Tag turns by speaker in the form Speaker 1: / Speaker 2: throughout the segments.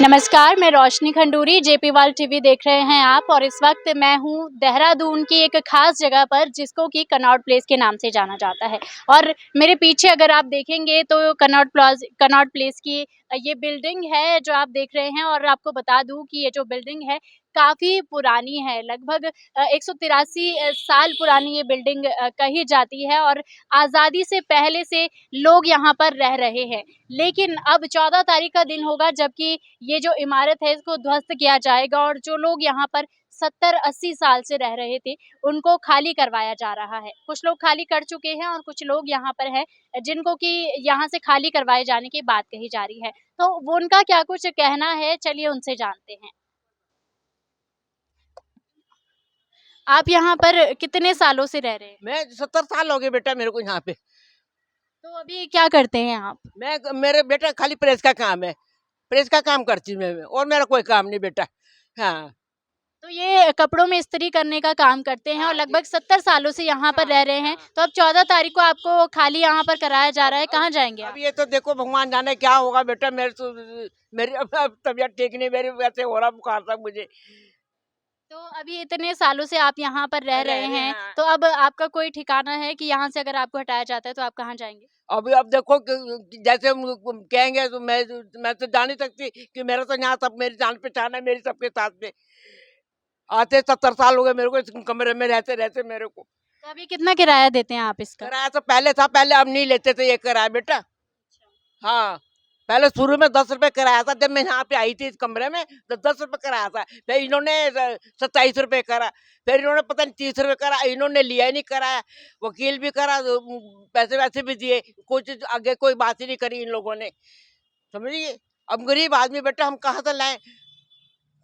Speaker 1: नमस्कार, मैं रोशनी Khanduri, JP world TV देख रहे हैं आप और इस वक्त मैं हूँ देहरादून की एक खास जगह पर जिसको कि कनॉट प्लेस के नाम से जाना जाता है। और मेरे पीछे अगर आप देखेंगे तो कनॉट प्लेस की ये बिल्डिंग है जो आप देख रहे हैं। और आपको बता दूं कि ये जो बिल्डिंग है काफ़ी पुरानी है, लगभग 183 साल पुरानी ये बिल्डिंग कही जाती है। और आज़ादी से पहले से लोग यहाँ पर रह रहे हैं। लेकिन अब 14 तारीख का दिन होगा जबकि ये जो इमारत है इसको ध्वस्त किया जाएगा और जो लोग यहाँ पर 70-80 साल से रह रहे थे उनको खाली करवाया जा रहा है। कुछ लोग खाली कर चुके हैं और कुछ लोग यहाँ पर हैं जिनको कि यहाँ से खाली करवाए जाने की बात कही जा रही है। तो वो उनका क्या कुछ कहना है, चलिए उनसे जानते हैं। आप यहाँ पर कितने सालों से रह रहे हैं?
Speaker 2: मैं 70 साल हो गए बेटा मेरे को यहाँ पे।
Speaker 1: तो अभी क्या करते हैं आप?
Speaker 2: मेरे बेटा खाली प्रेस का काम है, प्रेस का काम करती हूँ मैं और मेरा कोई काम नहीं बेटा। हाँ
Speaker 1: तो ये कपड़ों में इस्त्री करने का काम करते हैं और
Speaker 2: हाँ जी।
Speaker 1: लगभग 70 सालों से यहाँ पर
Speaker 2: हाँ
Speaker 1: रह रहे हैं।
Speaker 2: हाँ।
Speaker 1: तो अब 14 तारीख को आपको खाली यहाँ पर कराया जा रहा है, कहाँ जाएँगे
Speaker 2: अब
Speaker 1: आप?
Speaker 2: ये तो देखो भगवान जाने क्या होगा बेटा। मेरी अब तबीयत ठीक नहीं, मेरी वैसे हो रहा बुखार था मुझे।
Speaker 1: तो अभी इतने सालों से आप यहाँ पर रह रहे
Speaker 2: रहे
Speaker 1: हैं,
Speaker 2: हैं।
Speaker 1: तो अब आपका कोई ठिकाना है कि यहाँ से अगर आपको हटाया जाता है तो आप कहाँ जाएँगे?
Speaker 2: अभी अब देखो जैसे हम कहेंगे तो मैं तो जान नहीं सकती कि मेरा तो यहाँ सब मेरी जान पहचान है मेरी सबके साथ में। आते 70 साल हो गए मेरे को इस कमरे में रहते रहते मेरे को।
Speaker 1: तो अभी कितना किराया देते हैं आप इसका?
Speaker 2: किराया तो पहले था, पहले अब नहीं लेते थे ये किराया बेटा। हाँ, पहले शुरू में 10 रुपए किराया था। जब मैं यहाँ पे आई थी इस कमरे में तो 10 रुपए किराया था। फिर इन्होंने 27 रुपए करा, फिर इन्होंने पता नहीं 30 रुपए करा। इन्होंने लिया ही नहीं किराया, वकील भी करा, पैसे वैसे भी दिए, कुछ आगे कोई बात ही नहीं करी इन लोगों ने, समझिए। अब गरीब आदमी बेटा हम कहाँ से लाएं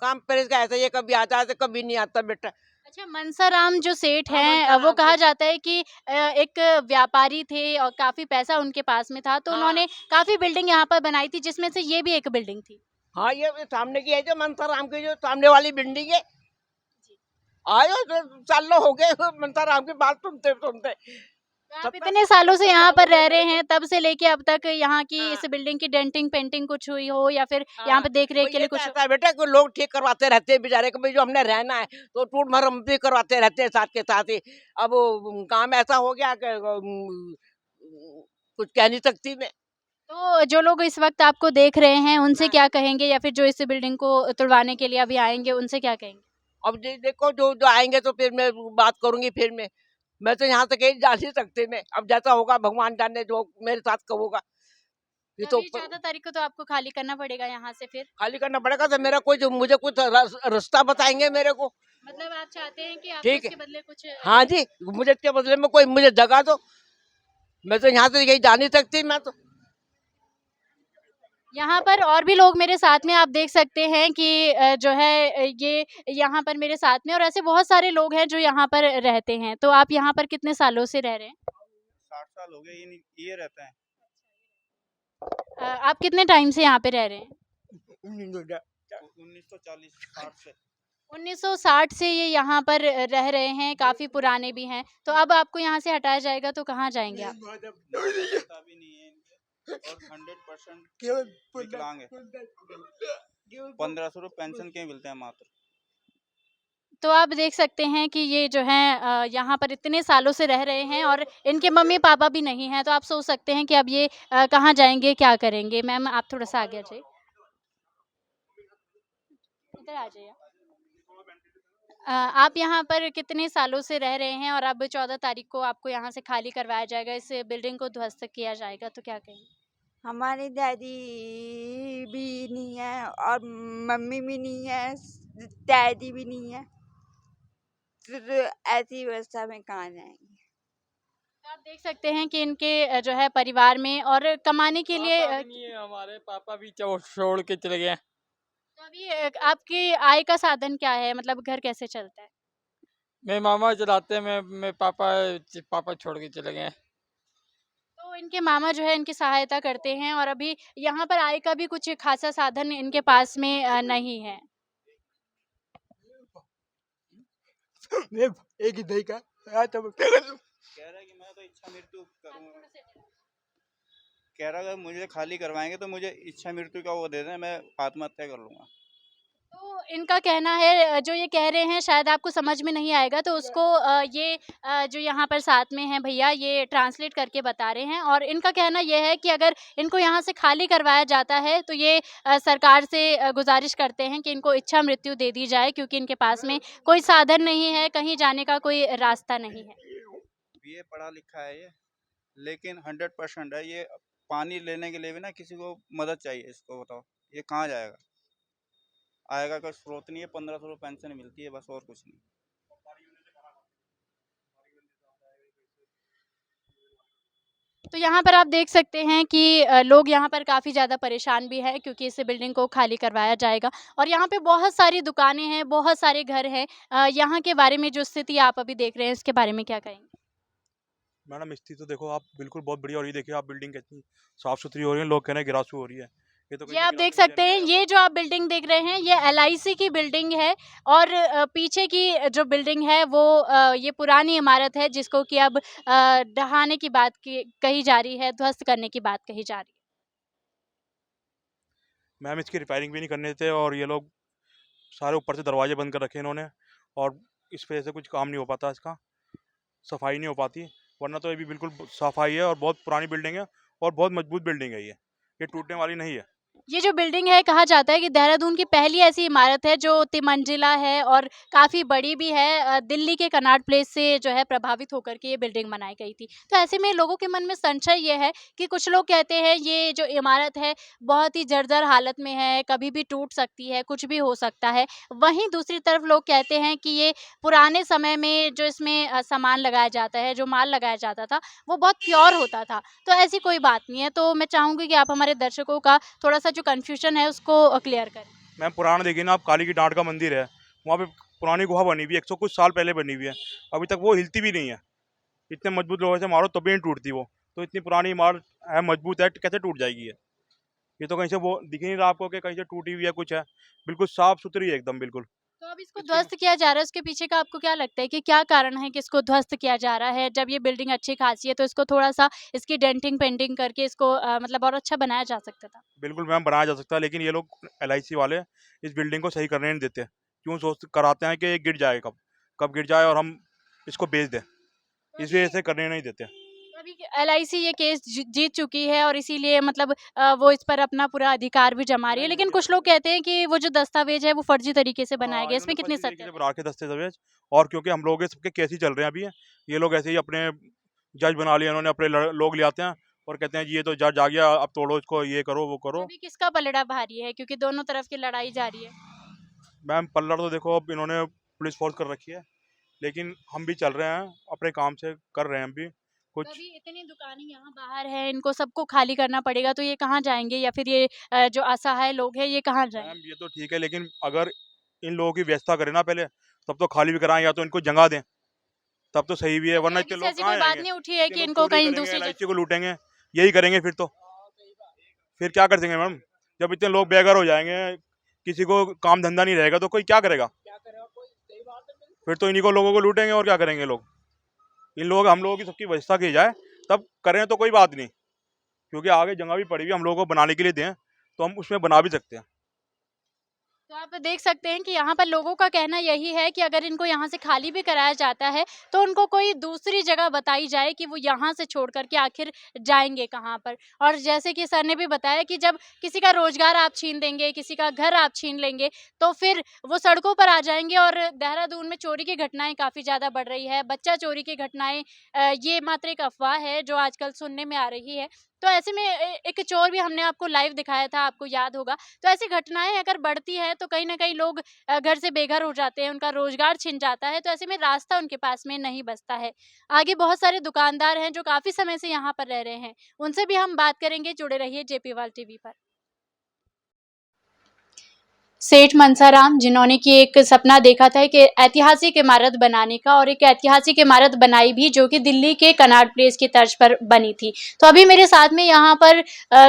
Speaker 2: काम पर। इसका ऐसा ये कभी आता है तो कभी नहीं आता बेटा।
Speaker 1: अच्छा, मनसाराम जो सेठ
Speaker 2: हाँ
Speaker 1: हैं वो
Speaker 2: मनसाराम
Speaker 1: कहा
Speaker 2: से।
Speaker 1: जाता है कि एक व्यापारी थे और काफ़ी पैसा उनके पास में था, तो
Speaker 2: हाँ
Speaker 1: उन्होंने काफ़ी बिल्डिंग यहाँ पर बनाई थी जिसमें से ये भी एक बिल्डिंग थी।
Speaker 2: हाँ, ये सामने की है जो मनसाराम की जो सामने वाली बिल्डिंग है। आयो तो सालों हो गए मनसाराम की बात सुनते सुनते।
Speaker 1: तो आप
Speaker 2: 70
Speaker 1: इतने सालों से
Speaker 2: 70
Speaker 1: यहाँ
Speaker 2: साल हो
Speaker 1: पर
Speaker 2: गए
Speaker 1: रह रहे
Speaker 2: मेरे को।
Speaker 1: हैं, तब से लेके अब तक यहाँ की
Speaker 2: हाँ
Speaker 1: इस बिल्डिंग की डेंटिंग पेंटिंग कुछ हुई हो या फिर यहाँ
Speaker 2: हाँ,
Speaker 1: पे देख-रेख
Speaker 2: वो
Speaker 1: के
Speaker 2: ये
Speaker 1: लिए
Speaker 2: तो
Speaker 1: कुछ हो?
Speaker 2: ऐसा है बेटा कि लोग ठीक करवाते रहते हैं बेचारे को, भाई जो हमने रहना है तो टूट मरम्मत भी करवाते रहते हैं साथ के साथ ही। अब वो काम ऐसा हो गया कि कुछ कह नहीं सकती मैं।
Speaker 1: तो जो लोग इस वक़्त आपको देख रहे हैं, उनसे
Speaker 2: हाँ,
Speaker 1: क्या कहेंगे या फिर जो इस बिल्डिंग को तुड़वाने के लिए अभी आएँगे, उनसे क्या कहेंगे?
Speaker 2: अब देखो जो जो आएंगे तो फिर मैं बात करूंगी। फिर मैं तो यहाँ से कहीं जा नहीं सकती मैं। अब जैसा होगा भगवान जाने जो मेरे साथ का होगा। ये
Speaker 1: तो
Speaker 2: तो
Speaker 1: अभी 14 तारीख को तो आपको खाली करना पड़ेगा यहाँ से फिर?
Speaker 2: खाली करना पड़ेगा। तो मेरा कोई जो मुझे कुछ रास्ता बताएंगे मेरे को।
Speaker 1: मतलब आप चाहते हैं कि आपको
Speaker 2: ठीक है,
Speaker 1: इसके बदले कुछ
Speaker 2: हाँ
Speaker 1: दे?
Speaker 2: जी, मुझे इसके बदले में कोई मुझे जगह दो। मैं तो यहाँ से कहीं जा नहीं सकती मैं तो।
Speaker 1: यहाँ पर और भी लोग मेरे साथ में आप देख सकते हैं कि जो है ये यहाँ पर मेरे साथ में और ऐसे बहुत सारे लोग हैं जो यहाँ पर रहते हैं। तो आप यहाँ पर कितने सालों से रह रहे हैं?
Speaker 3: 60 साल हो गए ये रहते हैं।
Speaker 1: आप कितने टाइम से यहाँ पे रह रहे हैं?
Speaker 3: 1940 60 से।
Speaker 1: 1960 से ये यहाँ पर रह रहे हैं, काफ़ी पुराने भी हैं। तो अब आपको यहाँ से हटाया जाएगा तो कहाँ जाएँगे आप?
Speaker 3: पता भी नहीं है इनके और 100% विकलांग है। 1500 रुपये पेंशन के मिलते हैं मात्र।
Speaker 1: तो आप देख सकते हैं कि ये जो हैं यहाँ पर इतने सालों से रह रहे हैं और इनके मम्मी-पापा भी नहीं हैं। तो आप सोच सकते हैं कि अब ये कहाँ जाएँगे, क्या करेंगे? मैम आप थोड़ा-सा आगे आ जाइए। इधर आ जाइए आप। आप यहाँ पर कितने सालों से रह रहे हैं और अब 14 तारीख को आपको यहाँ से खाली करवाया जाएगा, इस बिल्डिंग को ध्वस्त किया जाएगा, तो क्या कहेंगे?
Speaker 4: हमारी डैडी भी नहीं है और मम्मी भी नहीं है, डैडी भी नहीं है। तो ऐसी व्यवस्था में कहाँ जाएंगे?
Speaker 1: तो आप देख सकते हैं कि इनके जो है परिवार में और कमाने के लिए
Speaker 5: पापा भी नहीं है हमारे, पापा भी छोड़ के चले गए हैं।
Speaker 1: तो अभी आपकी आय का साधन क्या है? मतलब घर कैसे चलता है?
Speaker 5: मैं मामा चलाते हैं, मैं पापा छोड़ के चले गए हैं।
Speaker 1: तो इनके मामा जो है इनकी सहायता करते हैं और अभी यहाँ पर आय का भी कुछ खासा साधन इनके पास में नहीं है।
Speaker 2: एक ही दही का
Speaker 3: कह रहा है कि मैं तो इच्छा मृत्यु करूंगा। कह रहा अगर मुझे खाली करवाएंगे तो मुझे इच्छा मृत्यु का वो दे दें, मैं आत्महत्या कर लूँगा।
Speaker 1: तो इनका कहना है जो ये कह रहे हैं शायद आपको समझ में नहीं आएगा तो उसको जो यहाँ पर साथ में हैं भैया ये ट्रांसलेट करके बता रहे हैं और इनका कहना ये है कि अगर इनको यहाँ से खाली करवाया जाता है तो ये सरकार से गुजारिश करते हैं कि इनको इच्छा मृत्यु दे दी जाए क्योंकि इनके पास में कोई साधन नहीं है, कहीं जाने का कोई रास्ता नहीं है।
Speaker 3: बीए पढ़ा लिखा है ये, लेकिन 100% है ये। पानी लेने के लिए भी ना किसी को मदद चाहिए, इसको बताओ ये कहाँ जाएगा? आएगा का स्रोत नहीं है। 1500 पेंशन मिलती है बस, और कुछ नहीं।
Speaker 1: तो यहाँ पर आप देख सकते हैं कि लोग यहाँ पर काफ़ी ज़्यादा परेशान भी हैं क्योंकि इस बिल्डिंग को खाली करवाया जाएगा और यहाँ पे बहुत सारी दुकानें हैं, बहुत सारे घर हैं। यहाँ के बारे में जो स्थिति आप अभी देख रहे हैं इसके बारे में क्या कहेंगे?
Speaker 6: मैडम स्थिति तो देखो आप, बिल्कुल बहुत बढ़िया हो रही है। देखिए आप बिल्डिंग कितनी साफ सुथरी हो रही है, लोग कह रहे हैं गिरासू हो रही है। ये तो
Speaker 1: ये आप देख सकते हैं, ये जो आप बिल्डिंग देख रहे हैं ये LIC की बिल्डिंग है और पीछे की जो बिल्डिंग है वो ये पुरानी इमारत है जिसको कि अब ढहाने की बात कही जा रही है, ध्वस्त करने की बात कही जा रही है।
Speaker 6: मैम इसकी रिपेयरिंग भी नहीं करने देते और ये लोग सारे ऊपर से दरवाजे बंद कर रखे इन्होंने और इस वजह से कुछ काम नहीं हो पाता, इसका सफाई नहीं हो पाती। वरना तो ये भी बिल्कुल सफाई है और बहुत पुरानी बिल्डिंग है और बहुत मजबूत बिल्डिंग है। ये टूटने वाली नहीं है।
Speaker 1: ये जो बिल्डिंग है कहा जाता है कि देहरादून की पहली ऐसी इमारत है जो तिमंजिला है और काफ़ी बड़ी भी है। दिल्ली के कनॉट प्लेस से जो है प्रभावित होकर के ये बिल्डिंग बनाई गई थी। तो ऐसे में लोगों के मन में संशय ये है कि कुछ लोग कहते हैं ये जो इमारत है बहुत ही जर्जर हालत में है, कभी भी टूट सकती है, कुछ भी हो सकता है। वहीं दूसरी तरफ लोग कहते हैं कि ये पुराने समय में जो इसमें सामान लगाया जाता है, जो माल लगाया जाता था वो बहुत प्योर होता था। तो ऐसी कोई बात नहीं है। तो मैं चाहूँगी कि आप हमारे दर्शकों का थोड़ा सा जो कंफ्यूजन है उसको क्लियर करें।
Speaker 6: मैम पुराना देखिए ना आप, काली की डांट का मंदिर है, वहाँ पे पुरानी गुहा बनी हुई है, 100 कुछ साल पहले बनी हुई है। अभी तक वो हिलती भी नहीं है। इतने मजबूत लोगों से मारो तभी नहीं टूटती वो। तो इतनी पुरानी इमारत है, मजबूत है, कैसे टूट जाएगी ये तो कहीं से वो दिख नहीं रहा आपको कि कहीं से टूटी हुई है कुछ है। बिल्कुल साफ सुथरी है एकदम बिल्कुल।
Speaker 1: तो अब इसको ध्वस्त किया जा रहा है, उसके पीछे का आपको क्या लगता है कि क्या कारण है कि इसको ध्वस्त किया जा रहा है? जब ये बिल्डिंग अच्छी खासी है तो इसको थोड़ा-सा इसकी डेंटिंग पेंटिंग करके इसको मतलब और अच्छा बनाया जा सकता था।
Speaker 6: बिल्कुल मैम बनाया जा सकता है, लेकिन ये लोग LIC वाले इस बिल्डिंग को सही करने नहीं देते। क्यों कराते हैं कि ये गिर जाए, कब गिर जाए और हम इसको बेच दें, इस वजह से करने नहीं देते।
Speaker 1: तो अभी LIC ये केस जीत चुकी है और इसीलिए मतलब वो इस पर अपना पूरा अधिकार भी जमा रही है। लेकिन कुछ लोग कहते हैं कि वो जो दस्तावेज है वो फर्जी तरीके से बनाया गया, इसमें कितनी सत्य है?
Speaker 6: बना के दस्तावेज, और क्योंकि हम लोग सबके केस ही चल रहे हैं अभी, ये लोग ऐसे ही अपने जज बना लिया इन्होंने, अपने लोग ले आते हैं और कहते हैं जी ये तो जज आ गया, अब तोड़ो इसको, ये करो वो करो।
Speaker 1: अभी किसका पलड़ा भारी है क्योंकि दोनों तरफ की लड़ाई जारी है?
Speaker 6: मैम पल्लड़ तो देखो अब इन्होंने पुलिस फोर्स कर रखी है, लेकिन हम भी चल रहे हैं अपने काम से, कर रहे हैं हम भी कुछ।
Speaker 1: अभी इतनी दुकानें यहाँ बाहर हैं, इनको सबको खाली करना पड़ेगा तो ये कहाँ जाएंगे या फिर ये जो असहाय लोग हैं ये कहाँ जाएंगे?
Speaker 6: मैम ये तो ठीक है, लेकिन अगर इन लोगों की व्यवस्था करें ना पहले, तब तो खाली भी कराएं या तो इनको जगह दें, तब तो सही भी है। वरना इतने लोग
Speaker 1: ऐसी
Speaker 6: कहाँ
Speaker 1: कोई बात
Speaker 6: आएंगे?
Speaker 1: नहीं उठी है
Speaker 6: इतने
Speaker 1: कि
Speaker 6: लोग
Speaker 1: इनको
Speaker 6: चोरी
Speaker 1: कहीं
Speaker 6: करेंगे,
Speaker 1: दूसरी
Speaker 6: LIC को लूटेंगे, यही करेंगे फिर क्या कर देंगे मैम? जब इतने लोग बेघर हो जाएंगे, किसी को काम धंधा नहीं रहेगा तो कोई क्या करेगा? फिर तो इन्हीं को लोगों को लूटेंगे और क्या करेंगे लोग। हम लोगों की सबकी व्यवस्था की जाए तब करें तो कोई बात नहीं, क्योंकि आगे जगह भी पड़ी हुई हम लोगों को बनाने के लिए दें तो हम उसमें बना भी सकते हैं।
Speaker 1: तो आप देख सकते हैं कि यहाँ पर लोगों का कहना यही है कि अगर इनको यहाँ से खाली भी कराया जाता है तो उनको कोई दूसरी जगह बताई जाए कि वो यहाँ से छोड़ करके आखिर जाएंगे कहाँ पर। और जैसे कि सर ने भी बताया कि जब किसी का रोजगार आप छीन देंगे, किसी का घर आप छीन लेंगे तो फिर वो सड़कों पर आ जाएंगे। और देहरादून में चोरी की घटनाएं काफ़ी ज़्यादा बढ़ रही है, बच्चा चोरी की घटनाएं ये मात्र एक अफवाह है जो आजकल सुनने में आ रही है। तो ऐसे में एक चोर भी हमने आपको लाइव दिखाया था, आपको याद होगा। तो ऐसी घटनाएं अगर बढ़ती है तो कहीं ना कहीं लोग घर से बेघर हो जाते हैं, उनका रोजगार छिन जाता है। तो ऐसे में रास्ता उनके पास में नहीं बचता है। आगे बहुत सारे दुकानदार हैं जो काफ़ी समय से यहाँ पर रह रहे हैं, उनसे भी हम बात करेंगे। जुड़े रहिए JP World TV पर। सेठ मनसाराम जिन्होंने कि एक सपना देखा था कि ऐतिहासिक इमारत बनाने का, और एक ऐतिहासिक इमारत बनाई भी जो कि दिल्ली के कनॉट प्लेस की तर्ज पर बनी थी। तो अभी मेरे साथ में यहाँ पर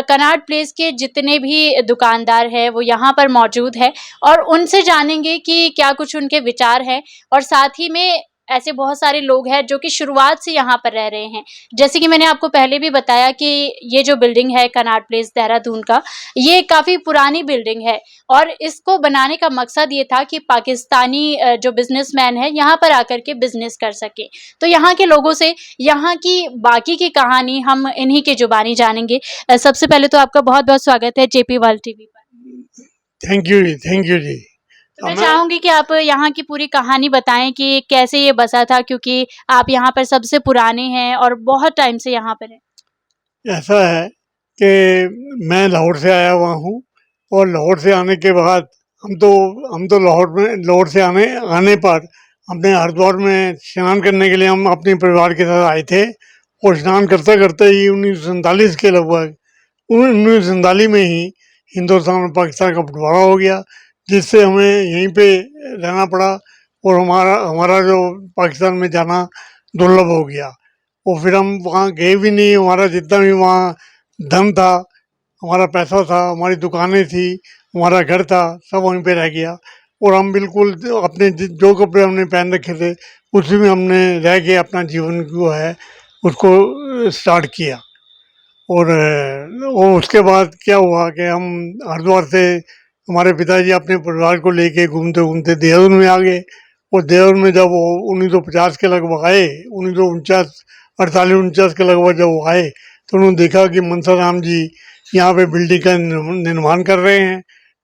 Speaker 1: कनॉट प्लेस के जितने भी दुकानदार हैं वो यहाँ पर मौजूद है और उनसे जानेंगे कि क्या कुछ उनके विचार हैं और साथ ही में ऐसे बहुत सारे लोग हैं जो कि शुरुआत से यहाँ पर रह रहे हैं। जैसे कि मैंने आपको पहले भी बताया कि ये जो बिल्डिंग है कनॉट प्लेस देहरादून का, ये काफ़ी पुरानी बिल्डिंग है और इसको बनाने का मकसद ये था कि पाकिस्तानी जो बिजनेसमैन है यहाँ पर आकर के बिजनेस कर सके। तो यहाँ के लोगों से यहाँ की बाकी की कहानी हम इन्हीं की जुबानी जानेंगे। सबसे पहले तो आपका बहुत बहुत स्वागत है जेपी वर्ल्ड टीवी पर।
Speaker 7: Thank you ji, thank you ji.
Speaker 1: तो मैं
Speaker 7: मैं
Speaker 1: चाहूंगी कि आप यहाँ की पूरी कहानी बताएं कि कैसे ये बसा था, क्योंकि आप यहाँ पर सबसे पुराने हैं और बहुत टाइम से यहाँ पर हैं।
Speaker 7: ऐसा है कि मैं लाहौर से आया हुआ हूँ और लाहौर से आने के बाद हम तो लाहौर से आने पर अपने हरिद्वार में स्नान करने के लिए हम अपने परिवार के साथ आए थे और स्नान करते करते ही 1947 के लगभग 1947 में ही हिंदुस्तान और पाकिस्तान का बंटवारा हो गया, जिससे हमें यहीं पे रहना पड़ा और हमारा जो पाकिस्तान में जाना दुर्लभ हो गया। और फिर हम वहाँ गए भी नहीं। हमारा जितना भी वहाँ धन था, हमारा पैसा था, हमारी दुकानें थी, हमारा घर था, सब वहीं पे रह गया और हम बिल्कुल अपने जो कपड़े हमने पहन रखे थे उसी में हमने रह के अपना जीवन जो है उसको स्टार्ट किया। और उसके बाद क्या हुआ कि हम हरिद्वार से हमारे पिताजी अपने परिवार को लेके घूमते घूमते देहरादून में आ गए और देहरादून में जब वो 1950 के लगभग आए, 1949 48-49 के लगभग जब वो आए तो उन्होंने देखा कि मनसा राम जी यहाँ पे बिल्डिंग का निर्माण कर रहे हैं।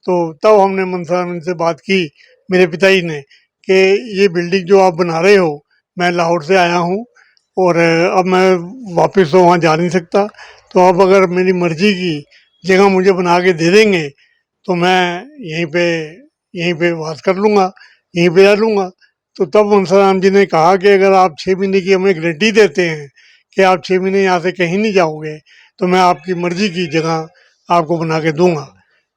Speaker 7: तो तब हमने मनसा राम से बात की, मेरे पिताजी ने, कि ये बिल्डिंग जो आप बना रहे हो, मैं लाहौर से आया हूँ और अब मैं वापस तो वहाँ जा नहीं सकता, तो आप अगर मेरी मर्जी की जगह मुझे बना के दे देंगे तो मैं यहीं पे वास कर लूँगा, यहीं पे रह लूँगा। तो तब मनसा राम जी ने कहा कि अगर आप 6 महीने की हमें गारंटी देते हैं कि आप 6 महीने यहाँ से कहीं नहीं जाओगे तो मैं आपकी मर्जी की जगह आपको बना के दूंगा।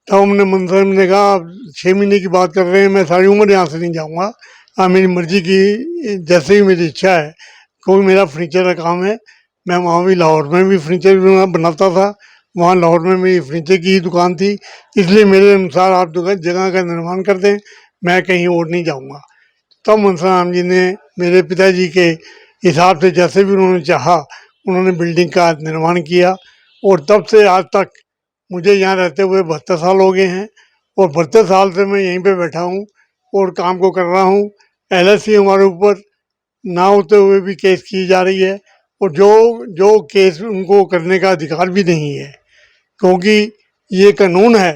Speaker 7: तब हमने मनसा राम ने कहा, आप 6 महीने की बात कर रहे हैं, मैं सारी उम्र यहाँ से नहीं जाऊँगा, आप मेरी मर्जी की, जैसे ही मेरी इच्छा है, क्योंकि मेरा फर्नीचर का काम है। मैं वहाँ भी लाहौर में भी फर्नीचर बनाता था, वहाँ लाहौर में मेरी फर्नीचर की ही दुकान थी, इसलिए मेरे अनुसार आप जगह का निर्माण कर दें, मैं कहीं और नहीं जाऊँगा। तब मनसा राम जी ने मेरे पिताजी के हिसाब से जैसे भी उन्होंने चाहा उन्होंने बिल्डिंग का निर्माण किया और तब से आज तक मुझे यहाँ रहते हुए 72 साल हो गए हैं और 72 साल से मैं यहीं पे बैठा हूँ और काम को कर रहा हूँ। LIC हमारे ऊपर ना होते हुए भी केस की जा रही है और जो केस उनको करने का अधिकार भी नहीं है, क्योंकि ये कानून है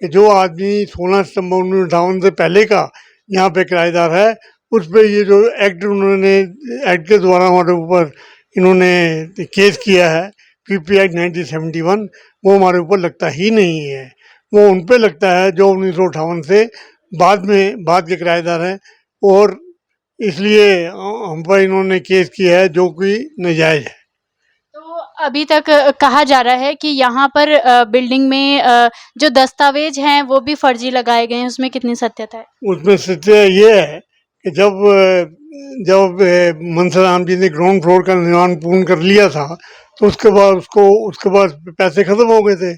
Speaker 7: कि जो आदमी 16 सितंबर 1958 से पहले का यहाँ पे किराएदार है, उस पर ये जो एक्ट एक्ट के द्वारा हमारे ऊपर इन्होंने केस किया है, PP एक्ट 1971, वो हमारे ऊपर लगता ही नहीं है। वो उन पे लगता है जो 1958 से बाद के किराएदार हैं और इसलिए हम पर इन्होंने केस किया है जो कि नाजायज़ है।
Speaker 1: तो अभी तक कहा जा रहा है कि यहाँ पर बिल्डिंग में जो दस्तावेज हैं वो भी फर्जी लगाए गए हैं, उसमें कितनी सत्यता है? उसमें
Speaker 7: सत्य ये है कि जब मनसा राम जी ने ग्राउंड फ्लोर का निर्माण पूर्ण कर लिया था तो उसके बाद पैसे खत्म हो गए थे।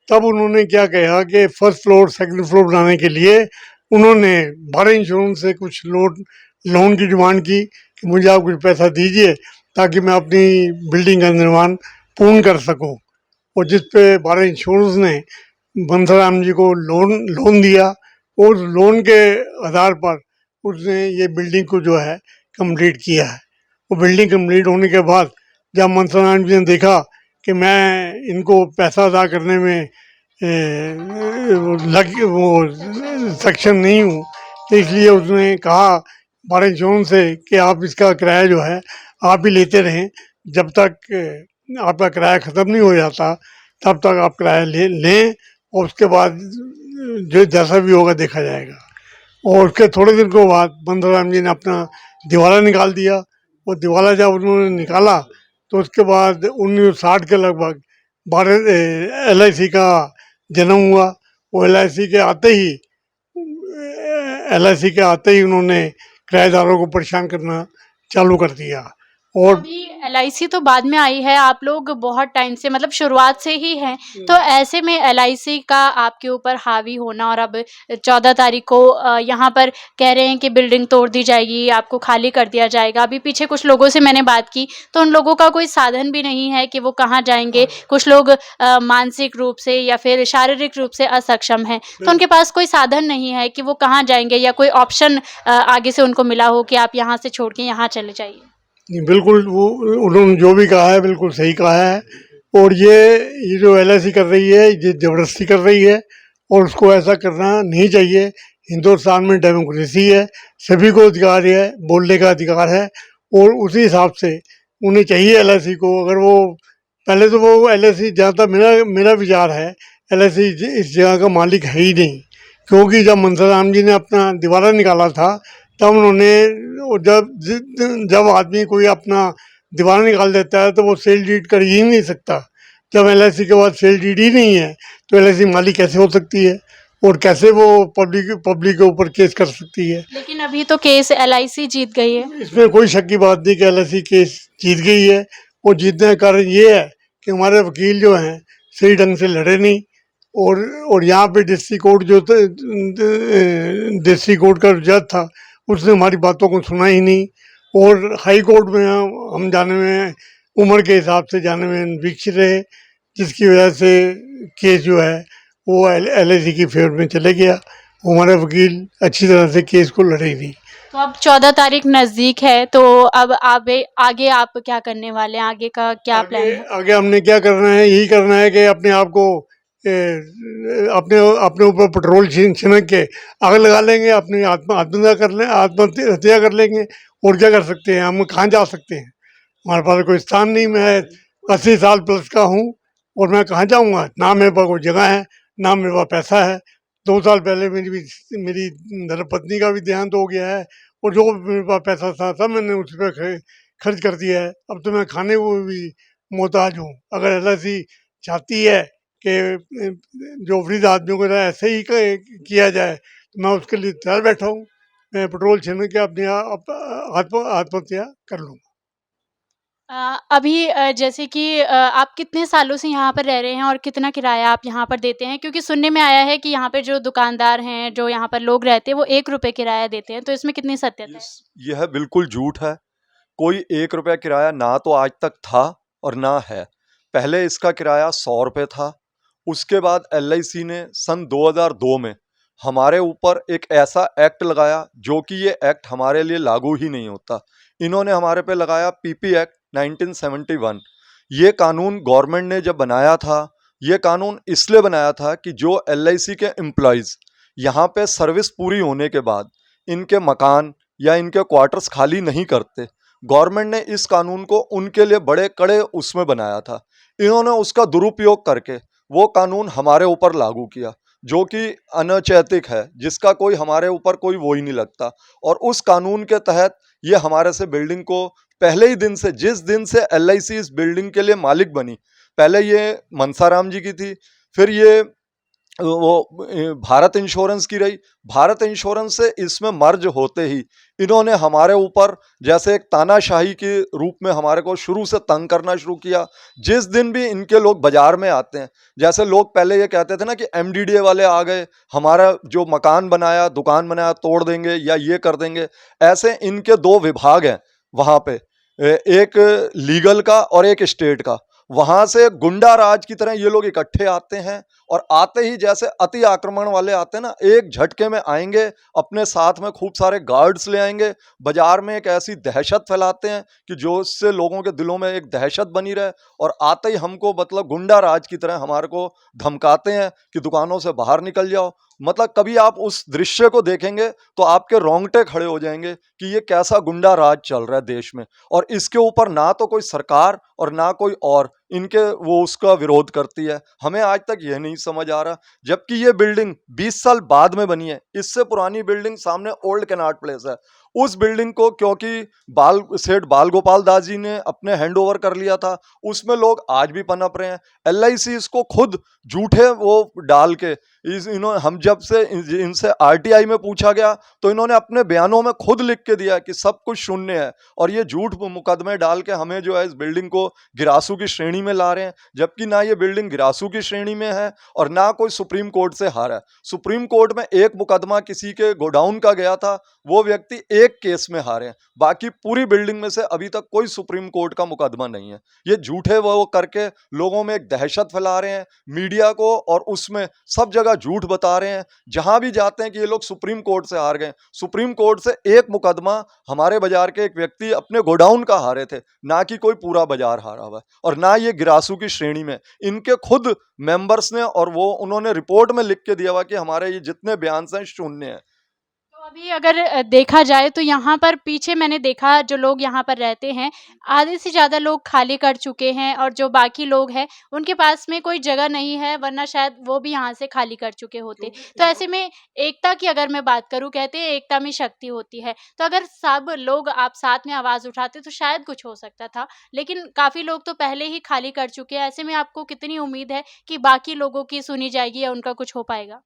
Speaker 7: तब उन्होंने क्या कहा कि फर्स्ट फ्लोर सेकंड फ्लोर बनाने के लिए उन्होंने भारत इंश्योरेंस से कुछ लोन की डिमांड की कि मुझे आप कुछ पैसा दीजिए ताकि मैं अपनी बिल्डिंग का निर्माण पूर्ण कर सकूं। और जिस पे भारत इंश्योरेंस ने मनसा राम जी को लोन दिया और उस लोन के आधार पर उसने ये बिल्डिंग को जो है कंप्लीट किया है। वो बिल्डिंग कंप्लीट होने के बाद जब मनसा राम जी ने देखा कि मैं इनको पैसा अदा करने में सक्षम नहीं हूँ, तो इसलिए उसने कहा भारत इंश्योरेंस से कि आप इसका किराया जो है आप ही लेते रहें, जब तक आपका किराया ख़त्म नहीं हो जाता तब तक आप किराया लें और उसके बाद जो जैसा भी होगा देखा जाएगा। और उसके थोड़े दिन के बाद मनसा राम जी ने अपना दिवाला निकाल दिया और दिवाला जब उन्होंने निकाला तो उसके बाद 1960 के लगभग भारत LIC का जन्म हुआ। वो LIC के आते ही उन्होंने किराएदारों को परेशान करना चालू कर दिया। और
Speaker 1: अभी एलआईसी तो बाद में आई है, आप लोग बहुत टाइम से मतलब शुरुआत से ही हैं, तो ऐसे में एलआईसी का आपके ऊपर हावी होना और अब 14 तारीख को यहाँ पर कह रहे हैं कि बिल्डिंग तोड़ दी जाएगी, आपको खाली कर दिया जाएगा। अभी पीछे कुछ लोगों से मैंने बात की तो उन लोगों का कोई साधन भी नहीं है कि वो कहाँ जाएंगे। कुछ लोग मानसिक रूप से या फिर शारीरिक रूप से असक्षम हैं, तो उनके पास कोई साधन नहीं है कि वो कहाँ जाएंगे या कोई ऑप्शन आगे से उनको मिला हो कि आप यहाँ से छोड़ के यहाँ चले जाइए।
Speaker 7: नहीं, बिल्कुल वो उन्होंने जो भी कहा है बिल्कुल सही कहा है। और ये जो एलआईसी कर रही है ये ज़बरदस्ती कर रही है और उसको ऐसा करना नहीं चाहिए। हिंदुस्तान में डेमोक्रेसी है, सभी को अधिकार है, बोलने का अधिकार है और उसी हिसाब से उन्हें चाहिए एलआईसी को। अगर वो पहले तो वो एलआईसी, जहाँ तक मेरा विचार है, एलआईसी इस जगह का मालिक है ही नहीं, क्योंकि जब मनसाराम जी ने अपना दिवाला निकाला था तब उन्होंने, जब आदमी कोई अपना दिवाला निकाल देता है तो वो सेल डीड कर ही नहीं सकता। जब एलआईसी के बाद सेल डीड ही नहीं है तो एलआईसी मालिक कैसे हो सकती है और कैसे वो पब्लिक के ऊपर केस कर सकती है।
Speaker 1: लेकिन अभी तो केस एलआईसी जीत गई है।
Speaker 7: इसमें कोई शक की बात नहीं कि एलआईसी केस जीत गई है और जीतने का कारण ये है कि हमारे वकील जो हैं सही ढंग से लड़े नहीं। और यहाँ पे डिस्ट्रिक्ट कोर्ट का जज था उसने हमारी बातों को सुना ही नहीं। और हाई कोर्ट में हम जाने में, उम्र के हिसाब से जाने में विकसित रहे, जिसकी वजह से केस जो है वो एलआईसी की फेवर में चले गया। हमारे वकील अच्छी तरह से केस को लड़े ही नहीं।
Speaker 1: तो अब 14 तारीख नज़दीक है, तो अब आगे आप क्या करने वाले हैं? आगे का क्या प्लान है?
Speaker 7: आगे हमने क्या करना है, यही करना है कि अपने आप को अपने ऊपर पेट्रोल छिड़क के आग लगा लेंगे, अपनी आत्महत्या कर लेंगे। और क्या कर सकते हैं, हम कहाँ जा सकते हैं? हमारे पास कोई स्थान नहीं। मैं 80 साल प्लस का हूँ और मैं कहाँ जाऊँगा? ना मेरे पास कोई जगह है, ना मेरे पास पैसा है। 2 साल पहले मेरी धर्मपत्नी का भी देहांत हो गया है और जो मेरे पास पैसा था सब मैंने उस पर खर्च कर दिया है। अब तो मैं खाने को भी मोहताज हूँ। अगर एलआईसी चाहती है कि जो वृद्ध आदमियों को ऐसे ही किया जाए तो मैं उसके लिए तैयार बैठा हूँ। मैं पेट्रोल छीन के अपनी आत्महत्या कर लूँगा।
Speaker 1: अभी जैसे कि आप कितने सालों से यहाँ पर रह रहे हैं और कितना किराया आप यहाँ पर देते हैं? क्योंकि सुनने में आया है कि यहाँ पे जो दुकानदार हैं, जो यहाँ पर लोग रहते हैं, वो 1 रुपए किराया देते हैं, तो इसमें कितनी सत्यता है?
Speaker 8: यह बिल्कुल झूठ है। कोई 1 रुपया किराया ना तो आज तक था और ना है। पहले इसका किराया 100 रुपये था। उसके बाद एलआईसी ने सन 2002 में हमारे ऊपर एक ऐसा एक्ट लगाया जो कि ये एक्ट हमारे लिए लागू ही नहीं होता। इन्होंने हमारे पे लगाया पीपी एक्ट 1971। ये कानून गवर्नमेंट ने जब बनाया था, ये कानून इसलिए बनाया था कि जो एलआईसी के एम्प्लॉयज़ यहाँ पे सर्विस पूरी होने के बाद इनके मकान या इनके क्वार्टर्स खाली नहीं करते, गवर्नमेंट ने इस कानून को उनके लिए बड़े कड़े उसमें बनाया था। इन्होंने उसका दुरुपयोग करके वो कानून हमारे ऊपर लागू किया जो कि अनैतिक है, जिसका कोई हमारे ऊपर कोई वो ही नहीं लगता। और उस कानून के तहत ये हमारे से बिल्डिंग को पहले ही दिन से, जिस दिन से एलआईसी इस बिल्डिंग के लिए मालिक बनी, पहले ये मनसाराम जी की थी, फिर ये वो भारत इंश्योरेंस की रही। भारत इंश्योरेंस से इसमें मर्ज होते ही इन्होंने हमारे ऊपर जैसे एक तानाशाही के रूप में हमारे को शुरू से तंग करना शुरू किया। जिस दिन भी इनके लोग बाजार में आते हैं, जैसे लोग पहले ये कहते थे ना कि एमडीडीए वाले आ गए, हमारा जो मकान बनाया, दुकान बनाया तोड़ देंगे या ये कर देंगे, ऐसे इनके 2 विभाग हैं वहाँ पे, एक लीगल का और एक स्टेट का। वहां से गुंडा राज की तरह ये लोग इकट्ठे आते हैं और आते ही जैसे अति आक्रमण वाले आते हैं ना, एक झटके में आएंगे, अपने साथ में खूब सारे गार्ड्स ले आएंगे, बाजार में एक ऐसी दहशत फैलाते हैं कि जो इससे लोगों के दिलों में एक दहशत बनी रहे, और आते ही हमको मतलब गुंडा राज की तरह हमारे को धमकाते हैं कि दुकानों से बाहर निकल जाओ। मतलब कभी आप उस दृश्य को देखेंगे तो आपके रोंगटे खड़े हो जाएंगे कि ये कैसा गुंडा राज चल रहा है देश में। और इसके ऊपर ना तो कोई सरकार और ना कोई और, इनके वो उसका विरोध करती है। हमें आज तक यह नहीं समझ आ रहा, जबकि ये बिल्डिंग 20 साल बाद में बनी है। इससे पुरानी बिल्डिंग सामने ओल्ड कैनाट प्लेस है, उस बिल्डिंग को क्योंकि सेठ बाल गोपाल दास जी ने अपने हैंड ओवर कर लिया था, उसमें लोग आज भी पनप रहे हैं। LIC इसको खुद झूठे वो डाल के इन्होंने, हम जब से इनसे RTI में पूछा गया तो इन्होंने अपने बयानों में खुद लिख के दिया कि सब कुछ शून्य है, और ये झूठ मुकदमे डाल के हमें जो है इस बिल्डिंग को गिरासू की श्रेणी में ला रहे हैं, जबकि ना ये बिल्डिंग गिरासू की श्रेणी में है और ना कोई सुप्रीम कोर्ट से हारा है। सुप्रीम कोर्ट में एक मुकदमा किसी के गोडाउन का गया था, वो व्यक्ति एक केस में हारे हैं, बाकी पूरी बिल्डिंग में से अभी तक कोई सुप्रीम कोर्ट का मुकदमा नहीं है। ये झूठे वो करके लोगों में एक दहशत फैला रहे हैं, मीडिया को, और उसमें सब जगह झूठ बता रहे हैं। जहां भी जाते हैं कि ये लोग सुप्रीम कोर्ट से हार गए, सुप्रीम कोर्ट से एक मुकदमा हमारे बाजार के एक व्यक्ति अपने गोडाउन का हारे थे, ना कि कोई पूरा बाजार हारा हुआ, और ना ये गिरासू की श्रेणी में। इनके खुद मेंबर्स ने और वो उन्होंने रिपोर्ट में लिख के दिया हुआ कि हमारे ये जितने बयान हैं शून्य है।
Speaker 1: तो अभी अगर देखा जाए तो यहाँ पर पीछे मैंने देखा जो लोग यहाँ पर रहते हैं, आधे से ज़्यादा लोग खाली कर चुके हैं, और जो बाकी लोग हैं उनके पास में कोई जगह नहीं है, वरना शायद वो भी यहाँ से खाली कर चुके होते। तो ऐसे में एकता की अगर मैं बात करूँ, कहते हैं एकता में शक्ति होती है, तो अगर सब लोग आप साथ में आवाज़ उठाते तो शायद कुछ हो सकता था, लेकिन काफ़ी लोग तो पहले ही खाली कर चुके हैं। ऐसे में आपको कितनी उम्मीद है कि बाकी लोगों की सुनी जाएगी या उनका कुछ हो पाएगा?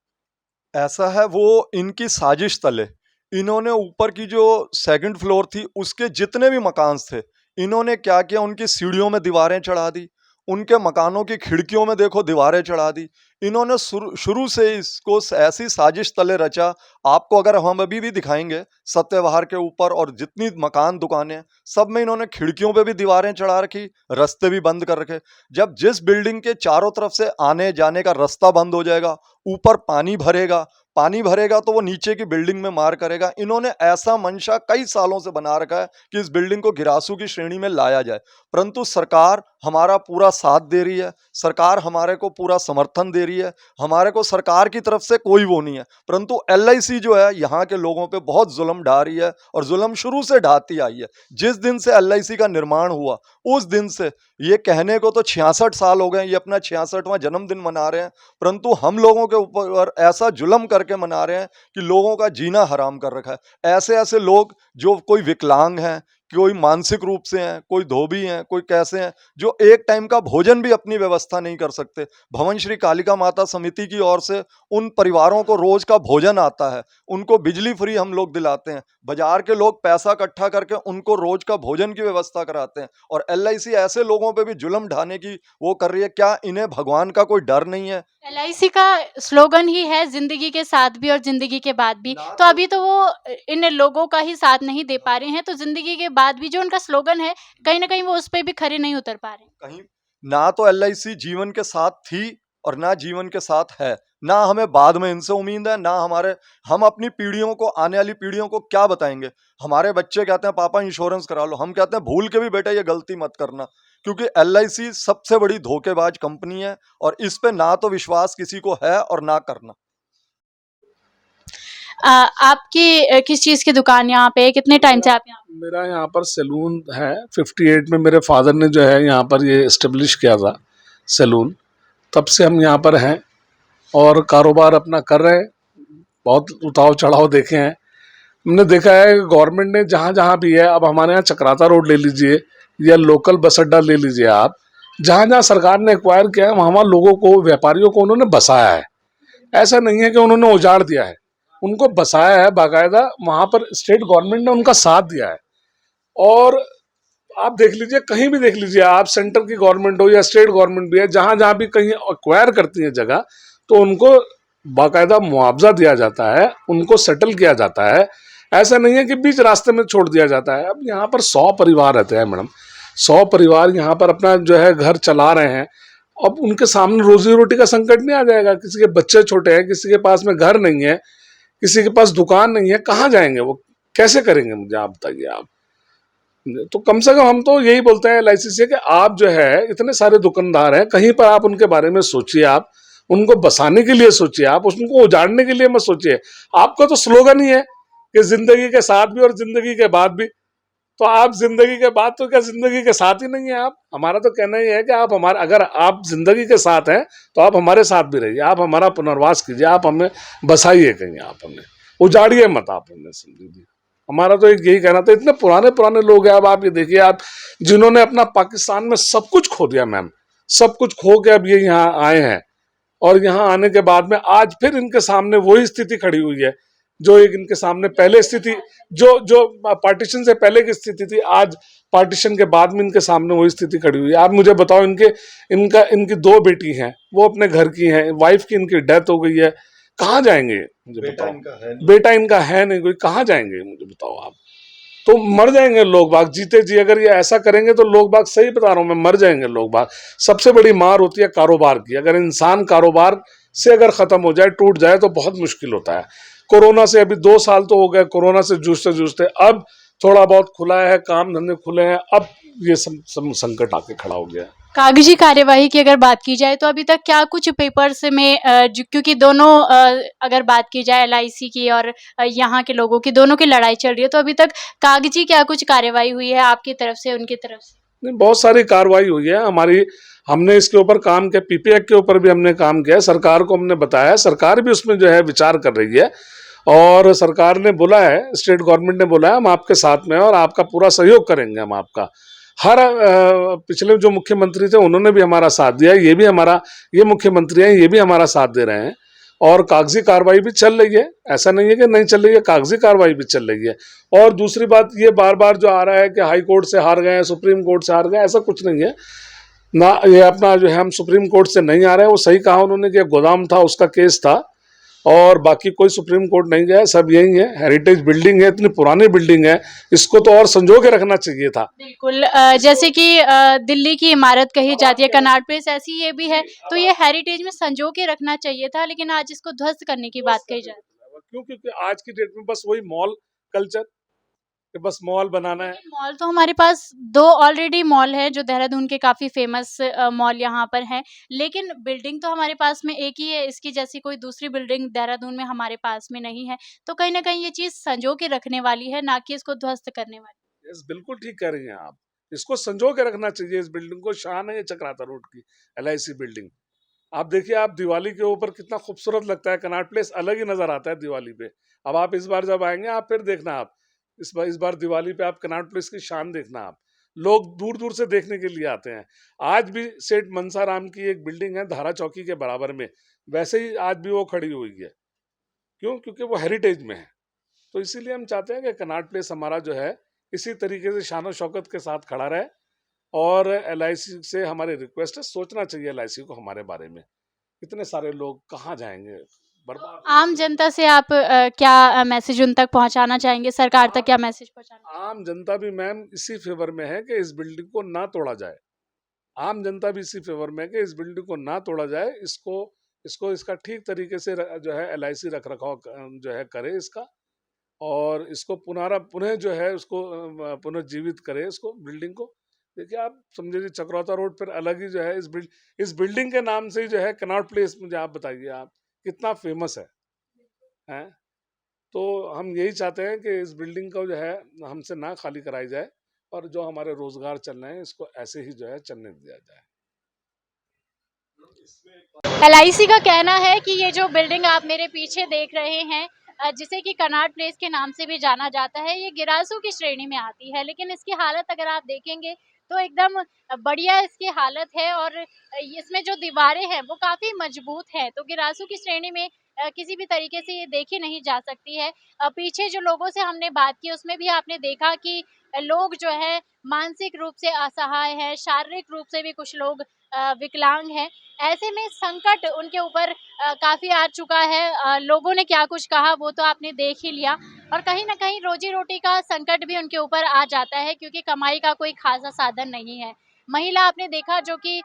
Speaker 8: ऐसा है, वो इनकी साजिश तले इन्होंने ऊपर की जो सेकंड फ्लोर थी उसके जितने भी मकान थे, इन्होंने क्या किया, उनकी सीढ़ियों में दीवारें चढ़ा दी, उनके मकानों की खिड़कियों में देखो दीवारें चढ़ा दी। इन्होंने शुरू से इसको ऐसी साजिश तले रचा। आपको अगर हम अभी भी दिखाएंगे सत्यवाहार के ऊपर और जितनी मकान दुकानें हैं, सब में इन्होंने खिड़कियों पे भी दीवारें चढ़ा रखी, रास्ते भी बंद कर रखे। जब जिस बिल्डिंग के चारों तरफ से आने जाने का रास्ता बंद हो जाएगा, ऊपर पानी भरेगा तो वो नीचे की बिल्डिंग में मार करेगा। इन्होंने ऐसा मंशा कई सालों से बना रखा है कि इस बिल्डिंग को गिरासू की श्रेणी में लाया जाए, परंतु सरकार हमारा पूरा साथ दे रही है, सरकार हमारे को पूरा समर्थन दे रही है, हमारे को सरकार की तरफ से कोई वो नहीं है। परंतु LIC जो है यहाँ के लोगों पे बहुत जुल्म ढा रही है, और जुल्म शुरू से ढाती आई है। जिस दिन से LIC का निर्माण हुआ उस दिन से, ये कहने को तो 66 साल हो गए, ये अपना 66वां जन्मदिन मना रहे हैं, परंतु हम लोगों के ऊपर ऐसा जुल्म करके मना रहे हैं कि लोगों का जीना हराम कर रखा है। ऐसे ऐसे लोग जो कोई विकलांग हैं, कोई मानसिक रूप से हैं, कोई धोबी हैं, कोई कैसे हैं, जो एक टाइम का भोजन भी अपनी व्यवस्था नहीं कर सकते। भवन श्री कालिका माता समिति की ओर से उन परिवारों को रोज का भोजन आता है, उनको बिजली फ्री हम लोग दिलाते हैं, बाजार के लोग पैसा इकट्ठा करके उनको रोज का भोजन की व्यवस्था कराते हैं, और LIC ऐसे लोगों पे भी जुल्म ढाने की वो कर रही है। क्या इन्हें भगवान का कोई डर नहीं है?
Speaker 1: LIC का स्लोगन ही है जिंदगी के साथ भी और जिंदगी के बाद भी, तो अभी तो वो इन लोगों का ही साथ नहीं दे पा रहे हैं, तो जिंदगी के बाद भी जो उनका स्लोगन है, कहीं ना कहीं वो उस पे भी खरे नहीं उतर पा रहे हैं।
Speaker 8: कहीं ना तो LIC जीवन के साथ थी और ना जीवन के साथ है, ना हमें बाद में इनसे उम्मीद है, ना हम अपनी पीढ़ियों को, आने वाली पीढ़ियों को क्या बताएंगे। हमारे बच्चे कहते हैं पापा इंश्योरेंस करा लो, हम कहते हैं भूल के भी बेटा ये गलती मत करना, क्योंकि LIC सबसे बड़ी धोखेबाज कंपनी है, और इस पे ना तो विश्वास किसी को है और ना करना।
Speaker 1: आपकी किस चीज़ की दुकान यहाँ पे, कितने टाइम से आप यहाँ?
Speaker 9: मेरा यहाँ पर सैलून है। 58 में मेरे फादर ने जो है यहाँ पर ये इस्टेब्लिश किया था सैलून, तब से हम यहाँ पर हैं और कारोबार अपना कर रहे हैं। बहुत उतार चढ़ाव देखे हैं, हमने देखा है गवर्नमेंट ने जहाँ जहाँ भी है, अब हमारे यहाँ चक्राता रोड ले लीजिए या लोकल बस अड्डा ले लीजिए आप, जहाँ जहाँ सरकार ने एक्वायर किया है वहाँ लोगों को, व्यापारियों को उन्होंने बसाया है। ऐसा नहीं है कि उन्होंने उजाड़ दिया है, उनको बसाया है बाकायदा। वहाँ पर स्टेट गवर्नमेंट ने उनका साथ दिया है। और आप देख लीजिए, कहीं भी देख लीजिए आप, सेंटर की गवर्नमेंट हो या स्टेट गवर्नमेंट भी है, जहाँ जहाँ भी कहीं एक्वायर करती है जगह, तो उनको बाकायदा मुआवजा दिया जाता है, उनको सेटल किया जाता है। ऐसा नहीं है कि बीच रास्ते में छोड़ दिया जाता है। अब यहाँ पर 100 परिवार रहते हैं मैडम, 100 परिवार यहाँ पर अपना जो है घर चला रहे हैं। अब उनके सामने रोजी रोटी का संकट नहीं आ जाएगा? किसी के बच्चे छोटे हैं, किसी के पास में घर नहीं है, किसी के पास दुकान नहीं है, कहाँ जाएंगे वो, कैसे करेंगे? मुझे आप बताइए। आप तो कम से कम हम तो यही बोलते हैं LIC से कि आप जो है, इतने सारे दुकानदार हैं, कहीं पर आप उनके बारे में सोचिए, आप उनको बसाने के लिए सोचिए, आप उनको उजाड़ने के लिए मत सोचिए। आपका तो स्लोगन ही है कि जिंदगी के साथ भी और जिंदगी के बाद भी, तो आप जिंदगी के बाद तो क्या जिंदगी के साथ ही नहीं है आप? हमारा तो कहना ही है कि आप हमारा, अगर आप जिंदगी के साथ हैं तो आप हमारे साथ भी रहिए, आप हमारा पुनर्वास कीजिए, आप हमें बसाइए कहीं, आप हमें उजाड़िए मत, आप हमें समझिए। हमारा तो एक यही कहना था। इतने पुराने पुराने लोग हैं, अब आप ये देखिए, आप जिन्होंने अपना पाकिस्तान में सब कुछ खो दिया मैम, सब कुछ खो के अब ये यहाँ आए हैं, और यहाँ आने के बाद में आज फिर इनके सामने वही स्थिति खड़ी हुई है जो एक इनके सामने पहले स्थिति, जो जो पार्टीशन से पहले की स्थिति थी, आज पार्टीशन के बाद में इनके सामने वही स्थिति खड़ी हुई है। आप मुझे बताओ, इनकी 2 बेटी हैं, वो अपने घर की हैं, वाइफ की इनकी डेथ हो गई है, कहाँ जाएंगे मुझे बताओ? बेटा इनका है नहीं कोई, कहाँ जाएंगे मुझे बताओ आप? तो मर जाएंगे लोग बाग जीते जी, अगर ये ऐसा करेंगे तो लोग बाग, सही बता रहा हूं मैं, मर जाएंगे लोग बाग। सबसे बड़ी मार होती है कारोबार की, अगर इंसान कारोबार से अगर खत्म हो जाए, टूट जाए, तो बहुत मुश्किल होता है। कोरोना से अभी 2 साल तो हो गए, कोरोना से जूझते जूझते अब थोड़ा बहुत खुला है, काम धंधे खुले हैं, अब ये सब संकट आके खड़ा हो गया है।
Speaker 1: कागजी कार्यवाही की अगर बात की जाए तो अभी तक क्या कुछ पेपर्स में क्योंकि दोनों अगर बात की जाए एलआईसी की और यहाँ के लोगों की, दोनों की लड़ाई चल रही है, तो अभी तक कागजी क्या कुछ कार्यवाही हुई है आपकी तरफ से, उनकी तरफ से?
Speaker 9: नहीं, बहुत सारी कार्रवाई हुई है हमारी, हमने इसके ऊपर काम किया, पीपी एक्ट के ऊपर भी हमने काम किया, सरकार को हमने बताया, सरकार भी उसमें जो है विचार कर रही है, और सरकार ने बोला है, स्टेट गवर्नमेंट ने बोला है, हम आपके साथ में हैं और आपका पूरा सहयोग करेंगे, हम आपका हर पिछले जो मुख्यमंत्री थे उन्होंने भी हमारा साथ दिया, ये भी हमारा, ये मुख्यमंत्री हैं, ये भी हमारा साथ दे रहे हैं, और कागजी कार्रवाई भी चल रही है, ऐसा नहीं है कि नहीं चल रही है, कागजी कार्रवाई भी चल रही है। और दूसरी बात, ये बार बार जो आ रहा है कि हाई कोर्ट से हार गए, सुप्रीम कोर्ट से हार गए, ऐसा कुछ नहीं है ना। ये अपना जो है, हम सुप्रीम कोर्ट से नहीं आ रहे हैं, वो सही कहा उन्होंने कि गोदाम था, उसका केस था, और बाकी कोई सुप्रीम कोर्ट नहीं गया, सब यही है। हेरिटेज बिल्डिंग है, इतनी पुरानी बिल्डिंग है, इसको तो और संजो के रखना चाहिए था।
Speaker 1: बिल्कुल, जैसे कि दिल्ली की इमारत कही जाती है कनॉट प्लेस, ऐसी ये भी है, तो ये हेरिटेज में संजो के रखना चाहिए था, लेकिन आज इसको ध्वस्त करने की बात कही जाती है।
Speaker 9: क्यों? क्योंकि आज की डेट में बस वही मॉल कल्चर, कि बस मॉल बनाना है।
Speaker 1: मॉल तो हमारे पास 2 ऑलरेडी मॉल है जो देहरादून के काफ़ी फेमस मॉल यहाँ पर हैं, लेकिन बिल्डिंग तो हमारे पास में एक ही है, इसकी जैसी कोई दूसरी बिल्डिंग देहरादून में हमारे पास में नहीं है, तो कहीं न कहीं ये चीज़ संजो के रखने वाली है, ना कि इसको ध्वस्त करने वाली।
Speaker 9: यस, बिल्कुल ठीक कह रही हैं आप, इसको संजो के रखना चाहिए, इस बिल्डिंग को। शान है ये चक्राता रोड की एलआईसी बिल्डिंग। आप देखिए, आप दिवाली के ऊपर कितना खूबसूरत लगता है, कनॉट प्लेस अलग ही नजर आता है दिवाली पे। अब आप इस बार जब आएंगे, आप फिर देखना, आप इस बार दिवाली पे आप कनॉट प्लेस की शान देखना, आप लोग दूर दूर से देखने के लिए आते हैं। आज भी सेठ मनसा राम की एक बिल्डिंग है धारा चौकी के बराबर में, वैसे ही आज भी वो खड़ी हुई है। क्यों? क्योंकि वो हेरिटेज में है। तो इसीलिए हम चाहते हैं कि कनॉट प्लेस हमारा जो है इसी तरीके से शान शौकत के साथ खड़ा रहे, और एलआईसी से हमारी रिक्वेस्ट है, सोचना चाहिए एलआईसी को हमारे बारे में। इतने सारे लोग कहाँ जाएंगे, बर्बाद।
Speaker 1: आम जनता से आप क्या मैसेज उन तक पहुँचाना चाहेंगे, सरकार तक क्या मैसेज पहुँचाना?
Speaker 9: आम जनता भी मैम इसी फेवर में है कि इस बिल्डिंग को ना तोड़ा जाए। आम जनता भी इसी फेवर में है कि इस बिल्डिंग को ना तोड़ा जाए, इसको इसका ठीक तरीके से जो है एलआईसी रख रखाव जो है करे इसका, और इसको पुनः जो है उसको पुनर्जीवित करे इसको, बिल्डिंग को। देखिए, आप समझिए चक्रौता रोड पर अलग ही जो है, इस बिल्डिंग के नाम से ही जो है कनॉट प्लेस, मुझे आप बताइए आप कितना फेमस है, हैं? तो हम यही चाहते हैं कि इस बिल्डिंग को जो है हमसे ना खाली कराई जाए, और जो हमारे रोजगार चल रहे हैं इसको ऐसे ही जो है चलने दिया जाए।
Speaker 1: एलआईसी का कहना है कि ये जो बिल्डिंग आप मेरे पीछे देख रहे हैं, जिसे कि कनॉट प्लेस के नाम से भी जाना जाता है, ये गिरासू की श्रेणी में आती है, लेकिन इसकी हालत अगर आप देखेंगे तो एकदम बढ़िया इसकी हालत है, और इसमें जो दीवारें हैं वो काफ़ी मजबूत हैं, तो गिरासू की श्रेणी में किसी भी तरीके से ये देखी नहीं जा सकती है। पीछे जो लोगों से हमने बात की उसमें भी आपने देखा कि लोग जो है मानसिक रूप से असहाय हैं, शारीरिक रूप से भी कुछ लोग विकलांग हैं। ऐसे में संकट उनके ऊपर काफ़ी आ चुका है। लोगों ने क्या कुछ कहा वो तो आपने देख ही लिया, और कहीं न कहीं रोजी-रोटी का संकट भी उनके ऊपर आ जाता है, क्योंकि कमाई का कोई ख़ासा साधन नहीं है। महिला आपने देखा जो कि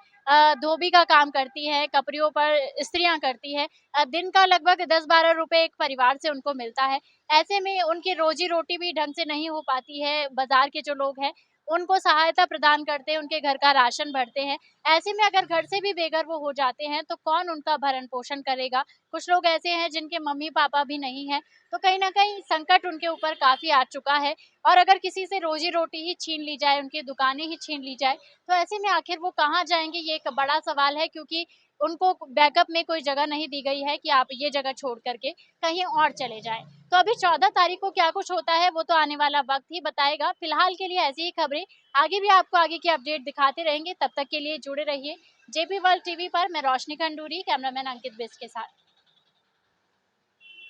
Speaker 1: धोबी का काम करती है, कपड़ियों पर इस्त्रियाँ करती है, दिन का लगभग 10-12 रुपए एक परिवार से उनको मिलता है। ऐसे में उनकी रोजी-रोटी भी ढंग से नहीं हो पाती है, बाज़ार के जो लोग हैं उनको सहायता प्रदान करते हैं, उनके घर का राशन भरते हैं। ऐसे में अगर घर से भी बेघर वो हो जाते हैं तो कौन उनका भरण-पोषण करेगा? कुछ लोग ऐसे हैं जिनके मम्मी-पापा भी नहीं हैं, तो कहीं न कहीं संकट उनके ऊपर काफ़ी आ चुका है और अगर किसी से रोज़ी-रोटी ही छीन ली जाए, उनकी दुकानें ही छीन ली जाए, तो ऐसे में आखिर वो कहाँ जाएँगे, ये एक बड़ा सवाल है क्योंकि उनको बैकअप में कोई जगह नहीं दी गई है कि आप ये जगह छोड़ कर के कहीं और चले जाएँ। तो अभी 14 तारीख को क्या कुछ होता है वो तो आने वाला वक़्त ही बताएगा। फिलहाल के लिए ऐसी ही खबरें आगे भी आपको आगे की अपडेट दिखाते रहेंगे। तब तक के लिए जुड़े रहिए जेपी वर्ल्ड टीवी पर। मैं रोशनी खंडूरी, कैमरामैन अंकित बिष्ट के साथ।